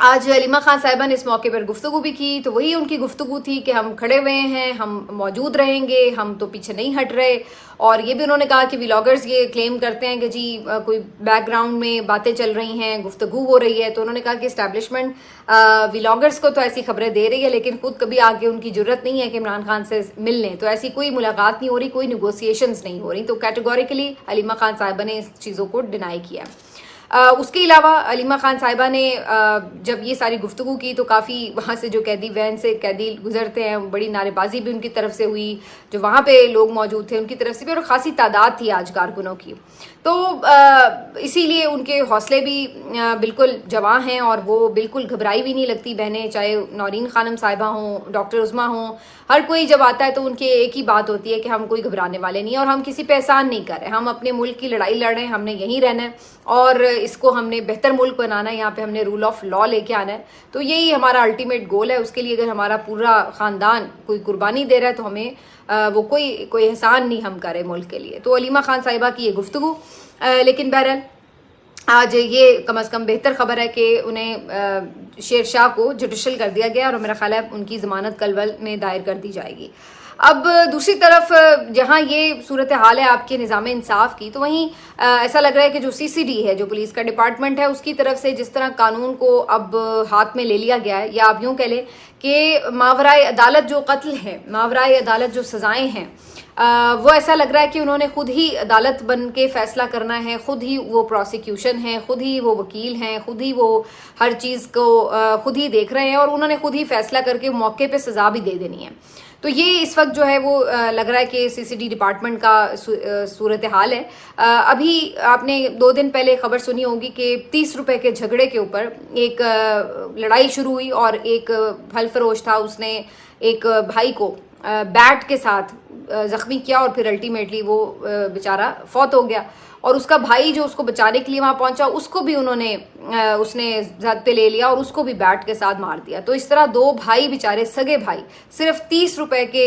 آج علیمہ خان صاحبہ نے اس موقع پر گفتگو بھی کی، تو وہی ان کی گفتگو تھی کہ ہم کھڑے ہوئے ہیں، ہم موجود رہیں گے، ہم تو پیچھے نہیں ہٹ رہے. اور یہ بھی انہوں نے کہا کہ ولاگرز یہ کلیم کرتے ہیں کہ جی کوئی بیک گراؤنڈ میں باتیں چل رہی ہیں، گفتگو ہو رہی ہے. تو انہوں نے کہا کہ اسٹیبلشمنٹ ولاگرز کو تو ایسی خبریں دے رہی ہے، لیکن خود کبھی آگے ان کی جرت نہیں ہے کہ عمران خان سے مل لیں. تو ایسی کوئی ملاقات نہیں ہو رہی، کوئی نیگوسیشنز نہیں ہو رہی. تو کیٹیگوریکلی علیمہ خان صاحبہ نے اس چیزوں کو ڈینائی کیا. اس کے علاوہ علیمہ خان صاحبہ نے جب یہ ساری گفتگو کی تو کافی وہاں سے جو قیدی وین سے قیدی گزرتے ہیں، بڑی نعرے بازی بھی ان کی طرف سے ہوئی، جو وہاں پہ لوگ موجود تھے ان کی طرف سے بھی، اور خاصی تعداد تھی آج کارکنوں کی. تو اسی لیے ان کے حوصلے بھی بالکل جواں ہیں، اور وہ بالکل گھبرائی بھی نہیں لگتی بہنیں، چاہے نورین خانم صاحبہ ہوں، ڈاکٹر عظمیٰ ہوں. ہر کوئی جب آتا ہے تو ان کی ایک ہی بات ہوتی ہے کہ ہم کوئی گھبرانے والے نہیں ہیں، اور ہم کسی پہ احسان نہیں کر رہے، ہم اپنے ملک کی لڑائی لڑ رہے ہیں، ہم نے یہیں رہنا ہے اور اس کو ہم نے بہتر ملک بنانا ہے، یہاں پہ ہم نے رول آف لا لے کے آنا ہے. تو یہی ہمارا الٹیمیٹ گول ہے. اس کے لیے اگر ہمارا پورا خاندان کوئی قربانی دے رہا ہے تو ہمیں وہ کوئی احسان نہیں ہم کرے ملک کے لیے. تو علیمہ خان صاحبہ کی یہ گفتگو. لیکن بہرحال آج یہ کم از کم بہتر خبر ہے کہ انہیں شیر شاہ کو جوڈیشل کر دیا گیا، اور میرا خیال ہے ان کی ضمانت کل میں دائر کر دی جائے گی. اب دوسری طرف جہاں یہ صورتحال ہے آپ کے نظام انصاف کی، تو وہیں ایسا لگ رہا ہے کہ جو CCD ہے، جو پولیس کا ڈپارٹمنٹ ہے، اس کی طرف سے جس طرح قانون کو اب ہاتھ میں لے لیا گیا ہے، یا آپ یوں کہہ لیں کہ ماورائے عدالت جو قتل ہے، ماورائے عدالت جو سزائیں ہیں، وہ ایسا لگ رہا ہے کہ انہوں نے خود ہی عدالت بن کے فیصلہ کرنا ہے، خود ہی وہ پروسیکیوشن ہے، خود ہی وہ وکیل ہیں، خود ہی وہ ہر چیز کو خود ہی دیکھ رہے ہیں، اور انہوں نے خود ہی فیصلہ کر کے موقع پہ سزا بھی دے دینی ہے. تو یہ اس وقت جو ہے وہ لگ رہا ہے کہ CCD ڈپارٹمنٹ کا صورتحال ہے. ابھی آپ نے 2 دن پہلے خبر سنی ہوگی کہ 30 روپے کے جھگڑے کے اوپر ایک لڑائی شروع ہوئی، اور ایک پھل فروش تھا، اس نے ایک بھائی کو بیٹ کے ساتھ زخمی کیا، اور پھر الٹیمیٹلی وہ بیچارہ فوت ہو گیا. اور اس کا بھائی جو اس کو بچانے کے لیے وہاں پہنچا، اس کو بھی اس نے زد پہ لے لیا اور اس کو بھی بیٹ کے ساتھ مار دیا. تو اس طرح 2 بھائی بیچارے سگے بھائی صرف 30 روپے کے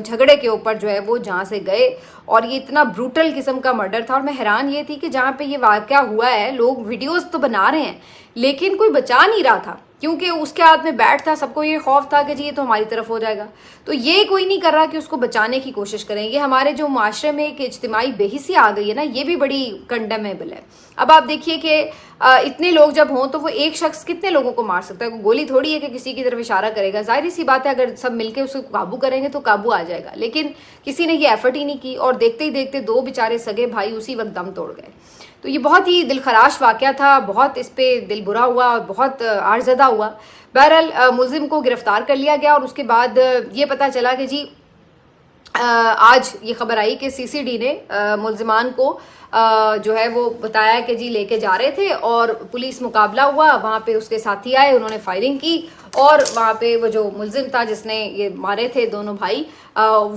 جھگڑے کے اوپر جو ہے وہ جہاں سے گئے، اور یہ اتنا بروٹل قسم کا مرڈر تھا. اور میں حیران یہ تھی کہ جہاں پہ یہ واقعہ ہوا ہے، لوگ ویڈیوز تو بنا رہے ہیں لیکن کوئی بچا نہیں رہا تھا، کیونکہ اس کے ہاتھ میں بیٹ تھا. سب کو یہ خوف تھا کہ جی یہ تو ہماری طرف ہو جائے گا. تو یہ کوئی نہیں کر رہا کہ اس کو بچانے کی کوشش کریں. یہ ہمارے جو معاشرے میں ایک اجتماعی بے حسی آ گئی ہے نا، یہ بھی بڑی کنڈیمیبل ہے. اب آپ دیکھیے کہ اتنے لوگ جب ہوں تو وہ ایک شخص کتنے لوگوں کو مار سکتا ہے؟ کوئی گولی تھوڑی ہے کہ کسی کی طرف اشارہ کرے گا. ظاہری سی بات ہے اگر سب مل کے اس کو قابو کریں گے تو قابو آ جائے گا، لیکن کسی نے یہ ایفرٹ ہی نہیں کی، اور دیکھتے ہی دیکھتے 2 بیچارے سگے بھائی اسی وقت دم توڑ گئے. تو یہ بہت ہی دل خراش واقعہ تھا، بہت اس پہ دل برا ہوا اور بہت عارضدہ ہوا. بہرحال ملزم کو گرفتار کر لیا گیا، اور اس کے بعد یہ پتہ چلا کہ جی آج یہ خبر آئی کہ CCD نے ملزمان کو جو ہے وہ بتایا کہ جی لے کے جا رہے تھے، اور پولیس مقابلہ ہوا. وہاں پہ اس کے ساتھی آئے، انہوں نے فائرنگ کی، اور وہاں پہ وہ جو ملزم تھا جس نے یہ مارے تھے دونوں بھائی،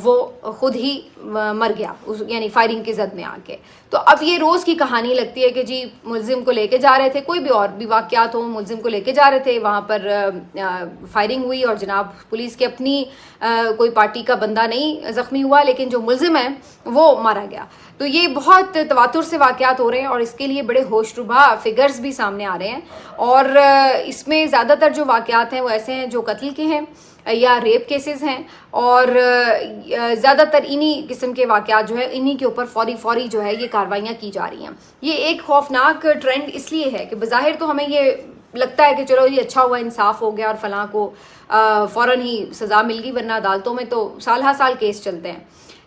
وہ خود ہی مر گیا، یعنی فائرنگ کی زد میں آ کے. تو اب یہ روز کی کہانی لگتی ہے کہ جی ملزم کو لے کے جا رہے تھے، کوئی بھی اور بھی واقعات ہوں، ملزم کو لے کے جا رہے تھے، وہاں پر فائرنگ ہوئی، اور جناب پولیس کی اپنی کوئی پارٹی کا بندہ نہیں زخمی ہوا، لیکن جو ملزم ہے وہ مارا گیا. تو یہ بہت تواتر سے واقعات ہو رہے ہیں، اور اس کے لیے بڑے ہوش ربا فگرز بھی سامنے آ رہے ہیں. اور اس میں زیادہ تر جو واقعات ہیں وہ ایسے ہیں جو قتل کے ہیں یا ریپ کیسز ہیں، اور زیادہ تر انہی قسم کے واقعات جو ہے انہی کے اوپر فوری جو ہے یہ کارروائیاں کی جا رہی ہیں. یہ ایک خوفناک ٹرینڈ اس لیے ہے کہ بظاہر تو ہمیں یہ لگتا ہے کہ چلو یہ اچھا ہوا، انصاف ہو گیا اور فلاں کو فوراً ہی سزا مل گئی، ورنہ عدالتوں میں تو سال ہر سال کیس چلتے ہیں.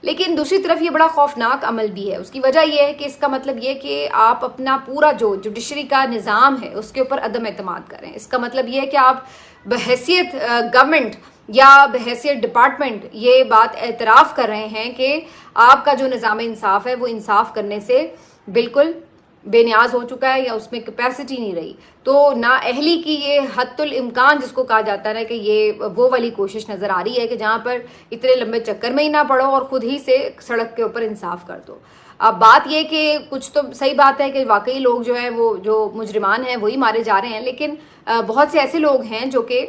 لیکن دوسری طرف یہ بڑا خوفناک عمل بھی ہے. اس کی وجہ یہ ہے کہ اس کا مطلب یہ کہ آپ اپنا پورا جو جوڈیشری کا نظام ہے اس کے اوپر عدم اعتماد کریں. اس کا مطلب یہ ہے کہ آپ بحیثیت گورنمنٹ یا بحیثیت ڈپارٹمنٹ یہ بات اعتراف کر رہے ہیں کہ آپ کا جو نظام انصاف ہے وہ انصاف کرنے سے بالکل بے نیاز ہو چکا ہے، یا اس میں کیپیسٹی نہیں رہی. تو نااہلی کی یہ حت الامکان جس کو کہا جاتا ہے کہ یہ وہ والی کوشش نظر آ رہی ہے کہ جہاں پر اتنے لمبے چکر میں ہی نہ پڑو اور خود ہی سے سڑک کے اوپر انصاف کر دو. اب بات یہ کہ کچھ تو صحیح بات ہے کہ واقعی لوگ جو ہیں وہ جو مجرمان ہیں وہی مارے جا رہے ہیں، لیکن بہت سے ایسے لوگ ہیں جو کہ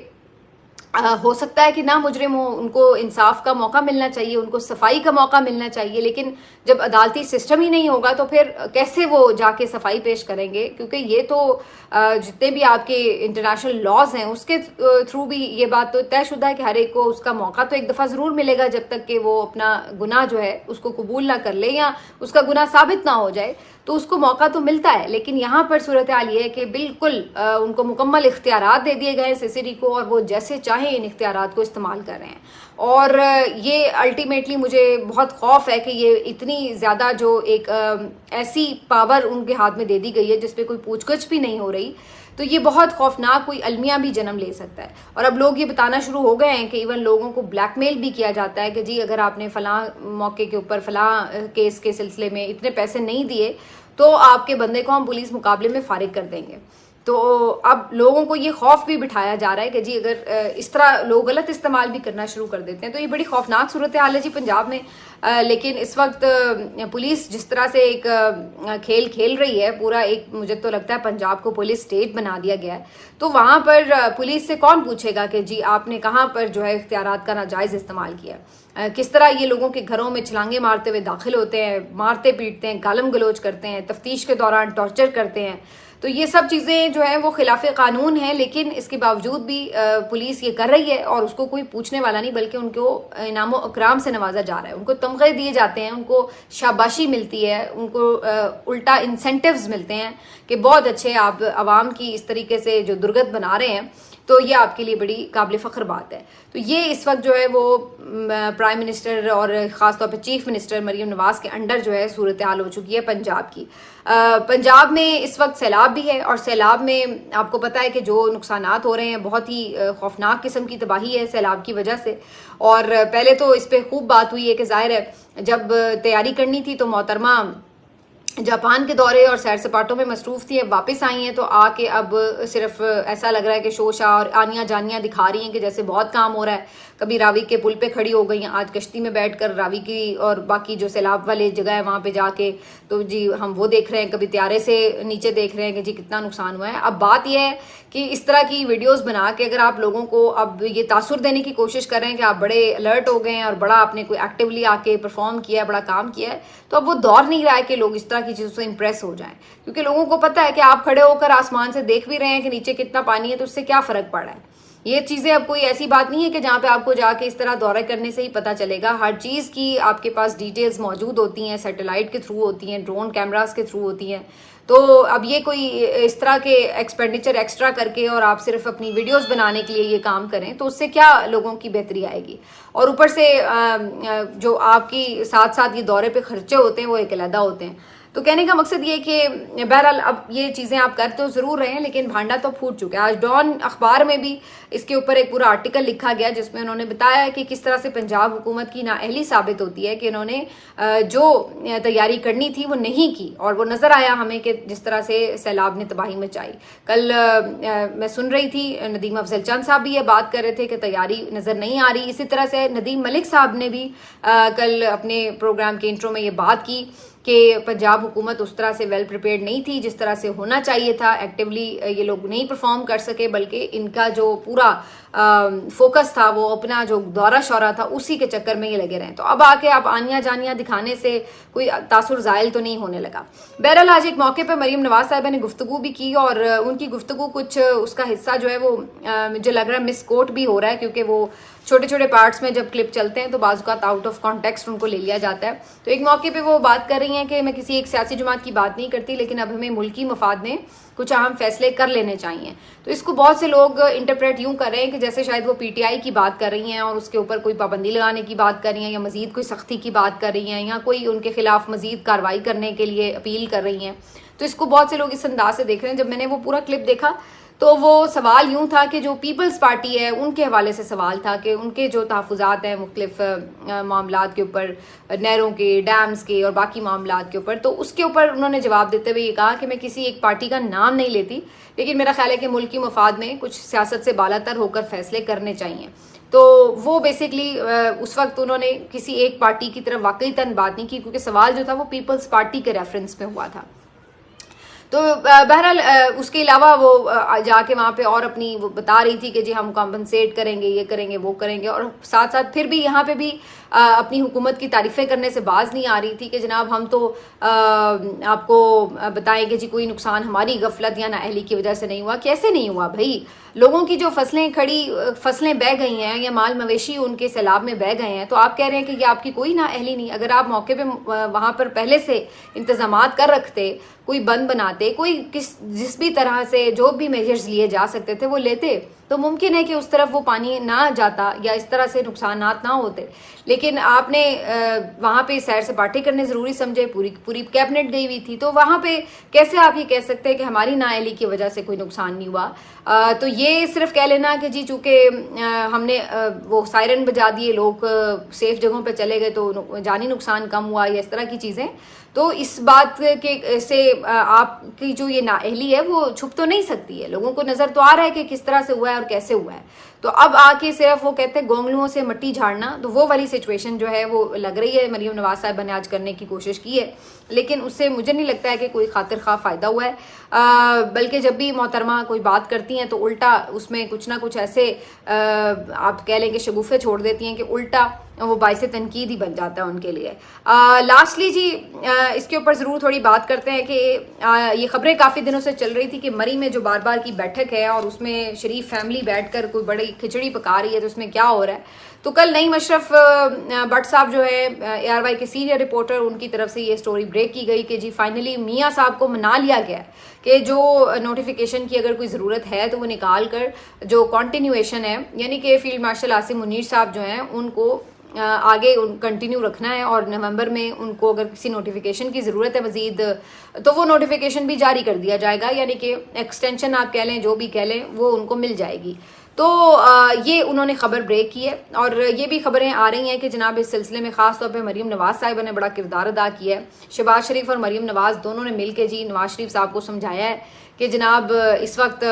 ہو سکتا ہے کہ نہ مجرم ہو، ان کو انصاف کا موقع ملنا چاہیے، ان کو صفائی کا موقع ملنا چاہیے، لیکن جب عدالتی سسٹم ہی نہیں ہوگا تو پھر کیسے وہ جا کے صفائی پیش کریں گے؟ کیونکہ یہ تو جتنے بھی آپ کے انٹرنیشنل لاز ہیں اس کے تھرو بھی یہ بات تو طے شدہ ہے کہ ہر ایک کو اس کا موقع تو ایک دفعہ ضرور ملے گا، جب تک کہ وہ اپنا گناہ جو ہے اس کو قبول نہ کر لے یا اس کا گناہ ثابت نہ ہو جائے، تو اس کو موقع تو ملتا ہے۔ لیکن یہاں پر صورتحال یہ ہے کہ بالکل ان کو مکمل اختیارات دے دیے گئے ہیں CCD کو، اور وہ جیسے چاہیں ان اختیارات کو استعمال کر رہے ہیں۔ اور یہ الٹیمیٹلی مجھے بہت خوف ہے کہ یہ اتنی زیادہ جو ایک ایسی پاور ان کے ہاتھ میں دے دی گئی ہے جس پہ کوئی پوچھ گچھ بھی نہیں ہو رہی، تو یہ بہت خوفناک کوئی المیہ بھی جنم لے سکتا ہے۔ اور اب لوگ یہ بتانا شروع ہو گئے ہیں کہ ایون لوگوں کو بلیک میل بھی کیا جاتا ہے کہ جی اگر آپ نے فلاں موقع کے اوپر فلاں کیس کے سلسلے میں اتنے پیسے نہیں دیے تو آپ کے بندے کو ہم پولیس مقابلے میں فارغ کر دیں گے۔ تو اب لوگوں کو یہ خوف بھی بٹھایا جا رہا ہے کہ جی اگر اس طرح لوگ غلط استعمال بھی کرنا شروع کر دیتے ہیں تو یہ بڑی خوفناک صورتحال ہے جی پنجاب میں۔ لیکن اس وقت پولیس جس طرح سے ایک کھیل کھیل رہی ہے پورا، ایک مجھے تو لگتا ہے پنجاب کو پولیس اسٹیٹ بنا دیا گیا ہے، تو وہاں پر پولیس سے کون پوچھے گا کہ جی آپ نے کہاں پر جو ہے اختیارات کا ناجائز استعمال کیا، کس طرح یہ لوگوں کے گھروں میں چھلانگے مارتے ہوئے داخل ہوتے ہیں، مارتے پیٹتے ہیں، گالم گلوچ کرتے ہیں، تفتیش کے دوران ٹارچر کرتے ہیں۔ تو یہ سب چیزیں جو ہیں وہ خلاف قانون ہیں، لیکن اس کے باوجود بھی پولیس یہ کر رہی ہے اور اس کو کوئی پوچھنے والا نہیں، بلکہ ان کو انعام و اکرام سے نوازا جا رہا ہے، ان کو تمغے دیے جاتے ہیں، ان کو شاباشی ملتی ہے، ان کو الٹا انسینٹیوز ملتے ہیں کہ بہت اچھے آپ عوام کی اس طریقے سے جو درگت بنا رہے ہیں، تو یہ آپ کے لیے بڑی قابل فخر بات ہے۔ تو یہ اس وقت جو ہے وہ پرائم منسٹر اور خاص طور پہ چیف منسٹر مریم نواز کے انڈر جو ہے صورتحال ہو چکی ہے پنجاب کی۔ پنجاب میں اس وقت سیلاب بھی ہے، اور سیلاب میں آپ کو پتہ ہے کہ جو نقصانات ہو رہے ہیں بہت ہی خوفناک قسم کی تباہی ہے سیلاب کی وجہ سے۔ اور پہلے تو اس پہ خوب بات ہوئی ہے کہ ظاہر ہے جب تیاری کرنی تھی تو محترمہ جاپان کے دورے اور سیر سپاٹوں میں مصروف تھی، اب واپس آئی ہیں تو آ کے اب صرف ایسا لگ رہا ہے کہ شوشا اور آنیاں جانیاں دکھا رہی ہیں کہ جیسے بہت کام ہو رہا ہے۔ کبھی راوی کے پل پہ کھڑی ہو گئی ہیں، آج کشتی میں بیٹھ کر راوی کی اور باقی جو سیلاب والے جگہ ہے وہاں پہ جا کے تو جی ہم وہ دیکھ رہے ہیں، کبھی طیارے سے نیچے دیکھ رہے ہیں کہ جی کتنا نقصان ہوا ہے۔ اب بات یہ ہے کہ اس طرح کی ویڈیوز بنا کے اگر آپ لوگوں کو اب یہ تاثر دینے کی کوشش کر رہے ہیں کہ آپ بڑے الرٹ ہو گئے ہیں اور بڑا آپ نے کوئی ایکٹیولی آ کے پرفارم کیا ہے، بڑا کام کیا ہے، تو اب وہ دور نہیں رہا ہے کہ لوگ اس طرح کی چیزوں سے امپریس ہو جائیں، کیونکہ لوگوں کو پتہ ہے کہ آپ کھڑے ہو کر آسمان سے دیکھ بھی رہے ہیں کہ نیچے کتنا پانی ہے، تو اس سے کیا فرق پڑ رہا ہے۔ یہ چیزیں اب کوئی ایسی بات نہیں ہے کہ جہاں پہ آپ کو جا کے اس طرح دورہ کرنے سے ہی پتہ چلے گا، ہر چیز کی آپ کے پاس ڈیٹیلز موجود ہوتی ہیں، سیٹلائٹ کے تھرو ہوتی ہیں، ڈرون کیمراز کے تھرو ہوتی ہیں۔ تو اب یہ کوئی اس طرح کے ایکسپینڈیچر ایکسٹرا کر کے اور آپ صرف اپنی ویڈیوز بنانے کے لیے یہ کام کریں تو اس سے کیا لوگوں کی بہتری آئے گی؟ اور اوپر سے جو آپ کی ساتھ ساتھ یہ دورے پہ خرچے ہوتے ہیں وہ ایک علیحدہ ہوتے ہیں۔ تو کہنے کا مقصد یہ کہ بہرحال اب یہ چیزیں آپ کر تو ضرور رہے ہیں، لیکن بھانڈا تو پھوٹ چکا ہے۔ آج ڈان اخبار میں بھی اس کے اوپر ایک پورا آرٹیکل لکھا گیا جس میں انہوں نے بتایا ہے کہ کس طرح سے پنجاب حکومت کی نااہلی ثابت ہوتی ہے کہ انہوں نے جو تیاری کرنی تھی وہ نہیں کی، اور وہ نظر آیا ہمیں کہ جس طرح سے سیلاب نے تباہی مچائی۔ کل میں سن رہی تھی ندیم افضل چند صاحب بھی یہ بات کر رہے تھے کہ تیاری نظر نہیں آ رہی، اسی طرح سے ندیم ملک صاحب نے بھی کل اپنے پروگرام کے انٹرو میں یہ بات کی کہ پنجاب حکومت اس طرح سے ویل پریپیئرڈ نہیں تھی جس طرح سے ہونا چاہیے تھا، ایکٹیولی یہ لوگ نہیں پرفارم کر سکے، بلکہ ان کا جو پورا فوکس تھا وہ اپنا جو دورہ شورہ تھا اسی کے چکر میں یہ لگے رہے۔ تو اب آ کے آپ آنیاں جانیاں دکھانے سے کوئی تاثر زائل تو نہیں ہونے لگا۔ بہرحال آج ایک موقع پہ مریم نواز صاحبہ نے گفتگو بھی کی، اور ان کی گفتگو کچھ اس کا حصہ جو ہے وہ مجھے لگ رہا ہے مس کوٹ بھی ہو رہا ہے، کیونکہ وہ چھوٹے چھوٹے پارٹس میں جب کلپ چلتے ہیں تو بعض اوقات آؤٹ آف کانٹیکسٹ ان کو لے لیا جاتا ہے۔ تو ایک موقع پہ وہ بات کر رہی ہیں کہ میں کسی ایک سیاسی جماعت کی بات نہیں کرتی، لیکن اب ہمیں ملکی مفاد میں کچھ اہم فیصلے کر لینے چاہیے۔ تو اس کو بہت سے لوگ انٹرپریٹ یوں کر رہے ہیں کہ جیسے شاید وہ PTI کی بات کر رہی ہیں اور اس کے اوپر کوئی پابندی لگانے کی بات کر رہی ہیں، یا مزید کوئی سختی کی بات کر رہی ہیں، یا کوئی ان کے خلاف مزید کارروائی کرنے کے لیے اپیل کر رہی ہیں۔ تو اس کو بہت سے لوگ اس انداز سے دیکھ رہے ہیں۔ جب میں نے وہ پورا کلپ دیکھا تو وہ سوال یوں تھا کہ جو پیپلز پارٹی ہے ان کے حوالے سے سوال تھا کہ ان کے جو تحفظات ہیں مختلف معاملات کے اوپر، نہروں کے، ڈیمز کے اور باقی معاملات کے اوپر، تو اس کے اوپر انہوں نے جواب دیتے ہوئے یہ کہا کہ میں کسی ایک پارٹی کا نام نہیں لیتی، لیکن میرا خیال ہے کہ ملکی مفاد میں کچھ سیاست سے بالا تر ہو کر فیصلے کرنے چاہیے۔ تو وہ بیسکلی اس وقت انہوں نے کسی ایک پارٹی کی طرف واقعی تن بات نہیں کی، کیونکہ سوال جو تھا وہ پیپلز پارٹی کے ریفرنس میں ہوا تھا۔ تو بہرحال اس کے علاوہ وہ جا کے وہاں پہ اور اپنی وہ بتا رہی تھی کہ جی ہم کمپنسیٹ کریں گے، یہ کریں گے، وہ کریں گے، اور ساتھ ساتھ پھر بھی یہاں پہ بھی اپنی حکومت کی تعریفیں کرنے سے باز نہیں آ رہی تھی کہ جناب ہم تو آپ کو بتائیں کہ جی کوئی نقصان ہماری غفلت یا نااہلی کی وجہ سے نہیں ہوا. کیسے نہیں ہوا بھائی؟ لوگوں کی جو فصلیں بہہ گئی ہیں یا مال مویشی ان کے سیلاب میں بہہ گئے ہیں، تو آپ کہہ رہے ہیں کہ یہ آپ کی کوئی نااہلی نہیں. اگر آپ موقع پہ وہاں پر پہلے سے انتظامات کر رکھتے، کوئی بند بناتے، کوئی جس بھی طرح سے جو بھی میجرز لیے جا سکتے تھے وہ لیتے، تو ممکن ہے کہ اس طرف وہ پانی نہ جاتا یا اس طرح سے نقصانات نہ ہوتے. لیکن آپ نے وہاں پہ سیر سپاٹے کرنے ضروری سمجھے، پوری کیبنٹ گئی ہوئی تھی، تو وہاں پہ کیسے آپ یہ کہہ سکتے ہیں کہ ہماری نااہلی کی وجہ سے کوئی نقصان نہیں ہوا؟ تو یہ صرف کہہ لینا کہ جی چونکہ ہم نے وہ سائرن بجا دیے، لوگ سیف جگہوں پہ چلے گئے تو جانی نقصان کم ہوا، یا اس طرح کی چیزیں، تو اس بات کے سے آپ کی جو یہ نااہلی ہے وہ چھپ تو نہیں سکتی ہے. لوگوں کو نظر تو آ رہا ہے کہ کس طرح سے ہوا ہے اور کیسے ہوا ہے. تو اب آ کے صرف وہ کہتے ہیں گونگلوؤں سے مٹی جھاڑنا، تو وہ والی سچویشن جو ہے وہ لگ رہی ہے مریم نواز صاحبہ نے آج کرنے کی کوشش کی ہے، لیکن اس سے مجھے نہیں لگتا ہے کہ کوئی خاطر خواہ فائدہ ہوا ہے. بلکہ جب بھی محترمہ کوئی بات کرتی ہیں تو الٹا اس میں کچھ نہ کچھ ایسے آپ کہہ لیں کہ شگوفے چھوڑ دیتی ہیں کہ الٹا وہ باعث تنقید ہی بن جاتا ہے ان کے لیے. لاسٹلی جی اس کے اوپر ضرور تھوڑی بات کرتے ہیں کہ یہ خبریں کافی دنوں سے چل رہی تھی کہ مری میں جو بار بار کی بیٹھک ہے اور اس میں شریف فیملی بیٹھ کر کوئی بڑی کھچڑی پکا رہی ہے، تو اس میں کیا ہو رہا ہے. تو کل نعیم اشرف بٹ صاحب جو ہے ARY کے سینئر رپورٹر، ان کی طرف سے یہ سٹوری بریک کی گئی کہ جی فائنلی میاں صاحب کو منا لیا گیا ہے کہ جو نوٹیفیکیشن کی اگر کوئی ضرورت ہے تو وہ نکال کر جو کنٹینیویشن ہے، یعنی کہ فیلڈ مارشل عاصم منیر صاحب جو ہیں ان کو آگے کنٹینیو رکھنا ہے، اور نومبر میں ان کو اگر کسی نوٹیفیکیشن کی ضرورت ہے مزید تو وہ نوٹیفیکیشن بھی جاری کر دیا جائے گا، یعنی کہ ایکسٹینشن آپ کہہ لیں، جو بھی کہہ لیں، وہ ان کو مل جائے گی. تو یہ انہوں نے خبر بریک کی ہے، اور یہ بھی خبریں آ رہی ہیں کہ جناب اس سلسلے میں خاص طور پہ مریم نواز صاحبہ نے بڑا کردار ادا کیا ہے. شہباز شریف اور مریم نواز دونوں نے مل کے جی نواز شریف صاحب کو سمجھایا ہے کہ جناب اس وقت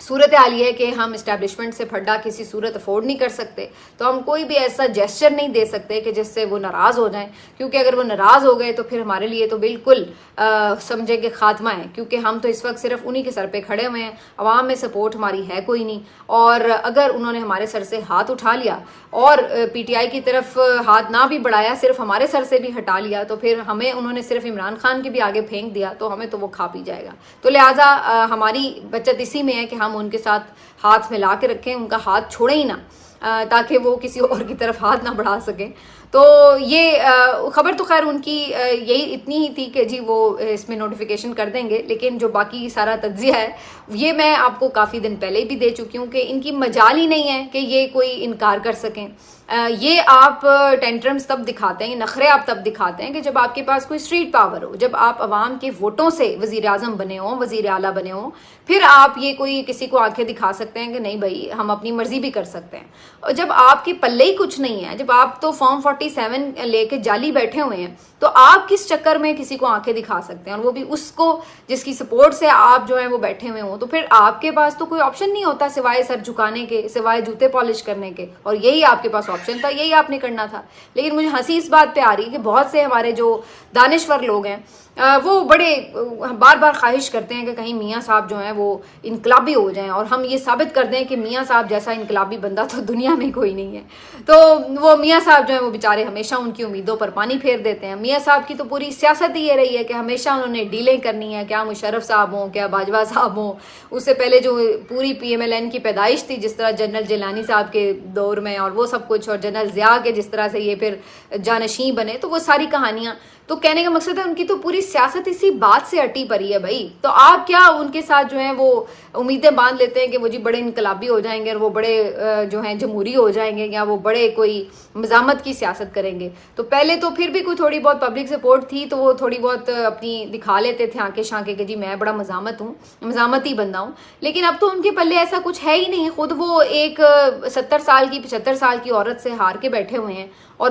صورت حال یہ ہے کہ ہم اسٹیبلشمنٹ سے پھڈا کسی صورت افورڈ نہیں کر سکتے، تو ہم کوئی بھی ایسا جیسچر نہیں دے سکتے کہ جس سے وہ ناراض ہو جائیں، کیونکہ اگر وہ ناراض ہو گئے تو پھر ہمارے لیے تو بالکل سمجھے کہ خاتمہ ہے، کیونکہ ہم تو اس وقت صرف انہی کے سر پہ کھڑے ہوئے ہیں، عوام میں سپورٹ ہماری ہے کوئی نہیں. اور اگر انہوں نے ہمارے سر سے ہاتھ اٹھا لیا اور PTI کی طرف ہاتھ نہ بھی بڑھایا، صرف ہمارے سر سے بھی ہٹا لیا، تو پھر ہمیں انہوں نے صرف عمران خان کے بھی آگے پھینک دیا، تو ہمیں تو وہ کھا پی جائے گا. تو لہٰذا ہماری بچت اسی میں ہے کہ ہم ان کے ساتھ ہاتھ ملا کے رکھیں، ان کا ہاتھ چھوڑیں ہی نہ، تاکہ وہ کسی اور کی طرف ہاتھ نہ بڑھا سکیں. تو یہ خبر تو خیر ان کی یہی اتنی ہی تھی کہ جی وہ اس میں نوٹیفیکیشن کر دیں گے، لیکن جو باقی سارا تجزیہ ہے یہ میں آپ کو کافی دن پہلے بھی دے چکی ہوں کہ ان کی مجال ہی نہیں ہے کہ یہ کوئی انکار کر سکیں. یہ آپ ٹینٹرمز تب دکھاتے ہیں، نخرے آپ تب دکھاتے ہیں کہ جب آپ کے پاس کوئی اسٹریٹ پاور ہو، جب آپ عوام کے ووٹوں سے وزیر اعظم بنے ہوں، وزیر اعلیٰ بنے ہوں، پھر آپ یہ کوئی کسی کو آنکھیں دکھا سکتے ہیں کہ نہیں بھائی ہم اپنی مرضی بھی کر سکتے ہیں. اور جب آپ کے پلے ہی کچھ نہیں ہے، جب آپ تو فارم 47 لے کے جالی بیٹھے ہوئے ہیں، تو آپ کس چکر میں کسی کو آنکھیں دکھا سکتے ہیں، اور وہ بھی اس کو جس کی سپورٹ سے آپ جو ہیں وہ بیٹھے ہوئے ہوں. تو پھر آپ کے پاس تو کوئی آپشن نہیں ہوتا سوائے سر جھکانے کے، سوائے جوتے پالش کرنے کے، اور یہی آپ کے پاس آپشن تھا، یہی آپ نے کرنا تھا. لیکن مجھے ہنسی اس بات پہ آ رہی ہے کہ بہت سے ہمارے جو دانشور لوگ ہیں وہ بڑے بار بار خواہش کرتے ہیں کہ کہیں میاں صاحب جو ہیں وہ انقلابی ہو جائیں اور ہم یہ ثابت کر دیں کہ میاں صاحب جیسا انقلابی بندہ تو دنیا میں کوئی نہیں ہے. تو وہ میاں صاحب جو ہیں وہ بیچارے ہمیشہ ان کی امیدوں پر پانی پھیر دیتے ہیں. میاں صاحب کی تو پوری سیاست ہی یہ رہی ہے کہ ہمیشہ انہوں نے ڈیلیں کرنی ہے، کیا مشرف صاحب ہوں، کیا باجوہ صاحب ہوں، اس سے پہلے جو پوری PMLN کی پیدائش تھی جس طرح جنرل جیلانی صاحب کے دور میں، اور وہ سب کچھ، اور جنرل ضیاء کے جس طرح سے یہ پھر جانشین بنے، تو وہ ساری کہانیاں. تو کہنے کا مقصد ہے ان کی تو پوری سیاست اسی بات سے اٹی پڑی ہے بھائی. تو آپ کیا ان کے ساتھ جو ہیں وہ امیدیں باندھ لیتے ہیں کہ وہ جی بڑے انقلابی ہو جائیں گے اور وہ بڑے جو ہیں جمہوری ہو جائیں گے، یا وہ بڑے کوئی مزاحمت کی سیاست کریں گے. تو پہلے تو پھر بھی کوئی تھوڑی بہت پبلک سپورٹ تھی تو وہ تھوڑی بہت اپنی دکھا لیتے تھے آنکھیں شانکیں کہ جی میں بڑا مزاحمتی بندہ ہوں. لیکن اب تو ان کے پلے ایسا کچھ ہے ہی نہیں. خود وہ ایک 70 سال کی 75 سال کی عورت سے ہار کے بیٹھے ہوئے ہیں اور